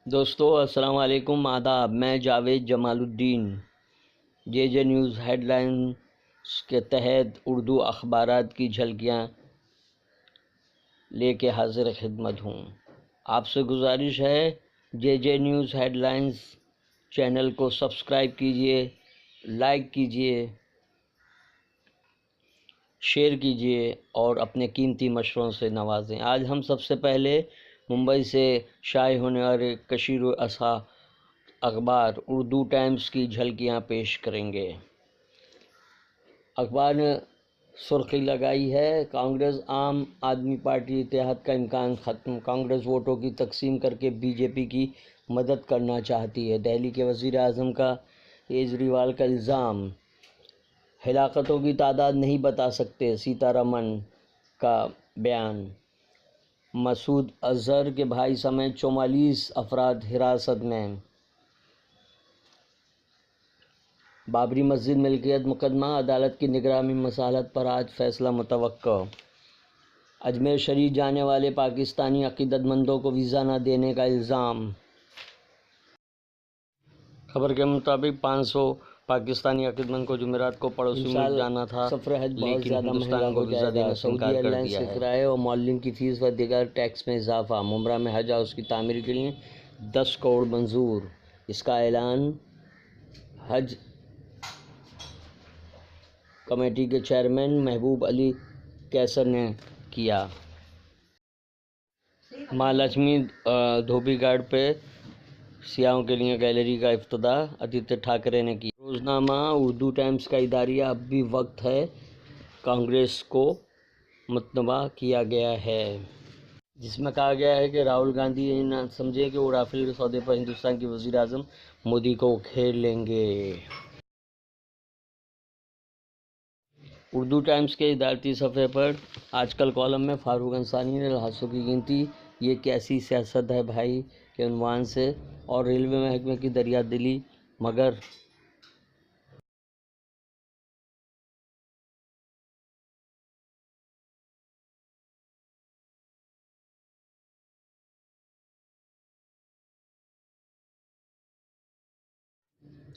دوستو السلام علیکم، آداب۔ میں جاوید جمال الدین جے جے نیوز ہیڈ لائنز کے تحت اردو اخبارات کی جھلکیاں لے کے حاضر خدمت ہوں۔ آپ سے گزارش ہے جے جے نیوز ہیڈ لائنز چینل کو سبسکرائب کیجئے، لائک کیجئے، شیئر کیجئے اور اپنے قیمتی مشوروں سے نوازیں۔ آج ہم سب سے پہلے ممبئی سے شائع ہونے والے کثیر الاسا اخبار اردو ٹائمز کی جھلکیاں پیش کریں گے۔ اخبار نے سرخی لگائی ہے: کانگریس عام آدمی پارٹی اتحاد کا امکان ختم، کانگریس ووٹوں کی تقسیم کر کے بی جے پی کی مدد کرنا چاہتی ہے۔ دہلی کے وزیر اعظم کا کیجریوال کا الزام، ہلاکتوں کی تعداد نہیں بتا سکتے، سیتارمن کا بیان۔ مسعود اظہر کے بھائی سمیت 44 افراد حراست میں۔ بابری مسجد ملکیت مقدمہ، عدالت کی نگراں میں مصالحت پر آج فیصلہ متوقع۔ اجمیر شریف جانے والے پاکستانی عقیدت مندوں کو ویزا نہ دینے کا الزام۔ خبر کے مطابق 500 پاکستانی عقیدت مند کو جمعرات کو پڑوسی ملک جانا تھا، سفر حج بہت لیکن زیادہ مہنگا ہندوستان کو ہو ویزا جائے دینے گا۔ سے سعودی انکار ایئر کر لائنز دیا کے ہے۔ کرائے اور معلم کی فیس و دیگر ٹیکس میں اضافہ۔ ممبرا میں حج ہاؤس کی تعمیر کے لیے 10 کروڑ منظور۔ اس کا اعلان حج کمیٹی کے چیئرمین محبوب علی قیصر نے کیا۔ ماں لکشمی دھوبی گھاٹ پہ سیاحوں کے لیے گیلری کا افتتاح آدتیہ ٹھاکرے نے کیا۔ روزنامہ اردو ٹائمز کا اداریہ، اب بھی وقت ہے، کانگریس کو متنبع کیا گیا ہے، جس میں کہا گیا ہے کہ راہل گاندھی یہ نہ سمجھیں کہ وہ رافیل کے سودے پر ہندوستان کے وزیر اعظم مودی کو گھیر لیں گے۔ اردو ٹائمز کے ادارتی صفحے پر آج کل کالم میں فاروق انصاری نے لحاظوں کی گنتی، یہ کیسی سیاست ہے بھائی کے عنوان سے، اور ریلوے محکمے کی دریا دلی، مگر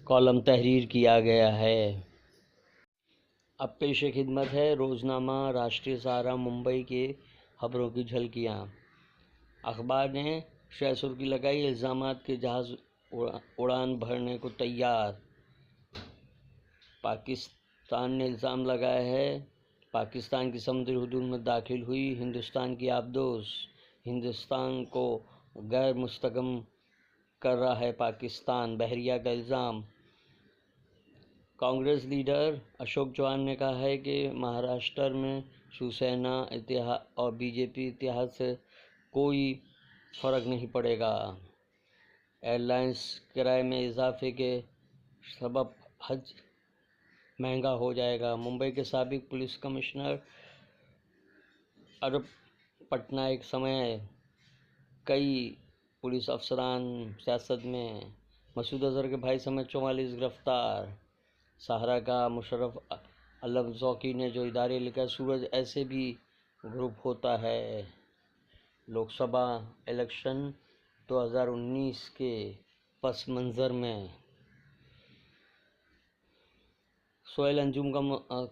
کالم تحریر کیا گیا ہے۔ اب پیش خدمت ہے روزنامہ راشٹریہ سہارا ممبئی کے خبروں کی جھلکیاں۔ اخبار نے شہ سرخی لگائی: الزامات کے جہاز اڑان بھرنے کو تیار۔ پاکستان نے الزام لگایا ہے پاکستان کی سمندری حدود میں داخل ہوئی ہندوستان کی آبدوز، ہندوستان کو غیر مستحکم کر رہا ہے پاکستان، بحریہ کا الزام۔ کانگریس لیڈر اشوک چوہان نے کہا ہے کہ مہاراشٹر میں شیوسینا اور بی جے پی اتحاد سے کوئی فرق نہیں پڑے گا۔ ایئر لائنز کرائے میں اضافے کے سبب حج مہنگا ہو جائے گا۔ ممبئی کے سابق پولیس کمشنر ارپ پٹنائک سمیت کئی پولیس افسران سیاست میں۔ مسعود اظہر کے بھائی سمیت 44 گرفتار۔ سہارا کا مشرف علم ذوقی نے جو ادارے لکھا: سورج ایسے بھی غروب ہوتا ہے۔ لوک سبھا الیکشن 2019 کے پس منظر میں سویل انجم کا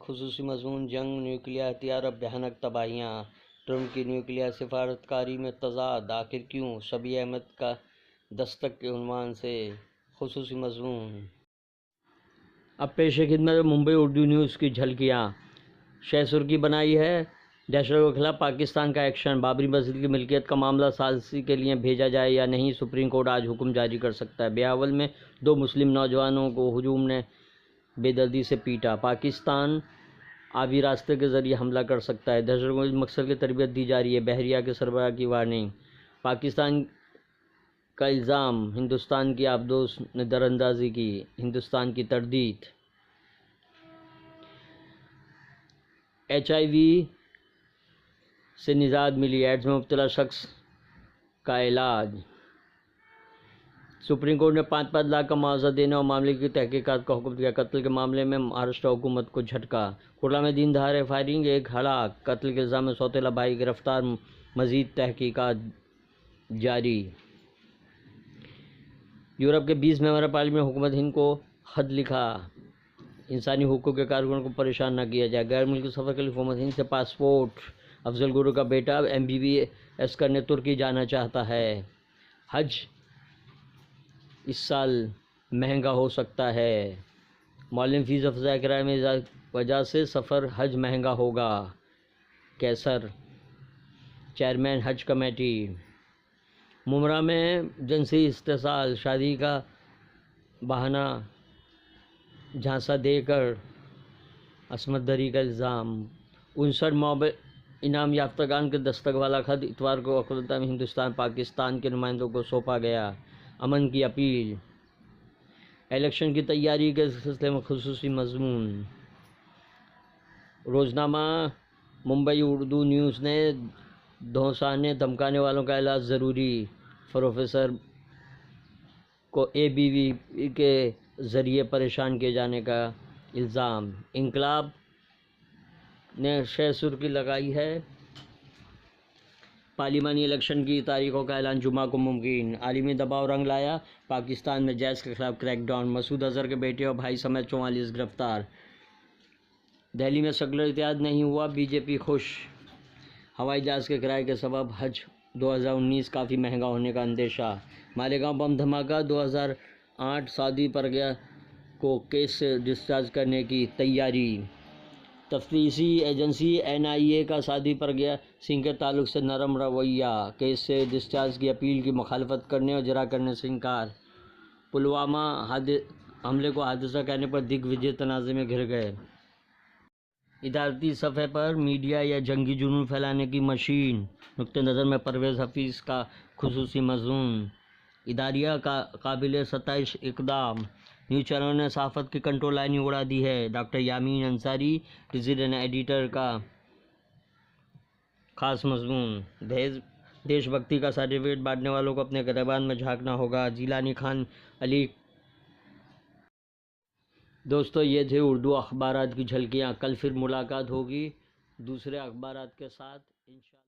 خصوصی مضمون، جنگ، نیوکلیئر ہتھیار اور بھیانک تباہیاں، ٹرمپ کی نیوکلیئر سفارتکاری میں تضاد، آخر کیوں؟ شبیہ احمد کا دستک کے عنوان سے خصوصی مضمون۔ اب پیش خدمت ممبئی اردو نیوز کی جھلکیاں۔ شہ سرخی بنائی ہے: دہشت گردوں کے خلاف پاکستان کا ایکشن، بابری مسجد کی ملکیت کا معاملہ ثالثی کے لیے بھیجا جائے یا نہیں، سپریم کورٹ آج حکم جاری کر سکتا ہے۔ بیاول میں 2 مسلم نوجوانوں کو ہجوم نے بے دردی سے پیٹا، پاکستان آبی راستے کے ذریعے حملہ کر سکتا ہے، دہشت گردی مقصد کی تربیت دی جا رہی ہے، بحریہ کے سربراہ کی وارننگ۔ پاکستان کا الزام، ہندوستان کی آبدوز نے دراندازی کی، ہندوستان کی تردید۔ HIV سے نجات ملی، ایڈز میں مبتلا شخص کا علاج۔ سپریم کورٹ نے 5-5 لاکھ کا معاوضہ دینے اور معاملے کی تحقیقات کا حکم دیا، قتل کے معاملے میں مہاراشٹر حکومت کو جھٹکا۔ کورلا میں دن دہاڑے فائرنگ، 1 ہلاک، قتل کے الزام میں سوتیلا بھائی گرفتار، مزید تحقیقات جاری۔ یورپ کے 20 ممبر پارلیمنٹ حکومت ہند کو خط لکھا، انسانی حقوق کے کارکنوں کو پریشان نہ کیا جائے۔ غیر ملکی سفر کے لیے حکومت ہند سے پاسپورٹ۔ افضل گرو کا بیٹا MBBS کرنے ترکی جانا چاہتا ہے۔ حج اس سال مہنگا ہو سکتا ہے۔ معلم فیس افزائی کرائے میں وجہ سے سفر حج مہنگا ہوگا۔ کیسر چیئرمین حج کمیٹی۔ ممرہ میں جنسی استحصال، شادی کا بہانہ جھانسا دے کر عصمت دری کا الزام۔ 59 نوبل انعام یافتگان کے دستک والا خط اتوار کو اقوام متحدہ ہندوستان پاکستان کے نمائندوں کو سونپا گیا۔ امن کی اپیل۔ الیکشن کی تیاری کے سلسلے میں خصوصی مضمون۔ روزنامہ ممبئی اردو نیوز نے دھونسانے دھمکانے والوں کا علاج ضروری، پروفیسر کو ABVP کے ذریعے پریشان کیے جانے کا الزام۔ انقلاب نے شہ سرخی لگائی ہے، پارلیمانی الیکشن کی تاریخوں کا اعلان جمعہ کو ممکن۔ عالمی دباؤ رنگ لایا، پاکستان میں جیش کے خلاف کریک ڈاؤن، مسعود اظہر کے بیٹے اور بھائی سمیت 44 گرفتار۔ دہلی میں سیکولر اتحاد نہیں ہوا، BJP خوش۔ ہوائی جہاز کے کرائے کے سبب حج 2019 کافی مہنگا ہونے کا اندیشہ۔ مالیگاؤں بم دھماکہ، 2008 سعودی پرگیا کو کیس سے ڈسچارج کرنے کی تیاری۔ تفتیشی ایجنسی NIA کا سعودی پرگیا سنگھ کے تعلق سے نرم رویہ، کیس سے ڈسچارج کی اپیل کی مخالفت کرنے اور اجرا کرنے سے انکار۔ پلوامہ حملے کو حادثہ کہنے پر دگ وجے تنازع میں گھر گئے۔ ادارتی سطح پر میڈیا یا جنگی جنون پھیلانے کی مشین، نقطہ نظر میں پرویز حفیظ کا خصوصی مضمون۔ اداریہ قابل ستائش اقدام، نیوز چینلوں نے صحافت کی کنٹرول لائن اڑا دی ہے۔ Doctor Yamin Ansari resident editor کا خاص مضمون۔ دیش بھکتی کا سرٹیفکیٹ بانٹنے والوں کو اپنے گریبان میں جھانکنا ہوگا، جیلانی خان علی۔ دوستو، یہ تھے اردو اخبارات کی جھلکیاں۔ کل پھر ملاقات ہوگی دوسرے اخبارات کے ساتھ انشاءاللہ۔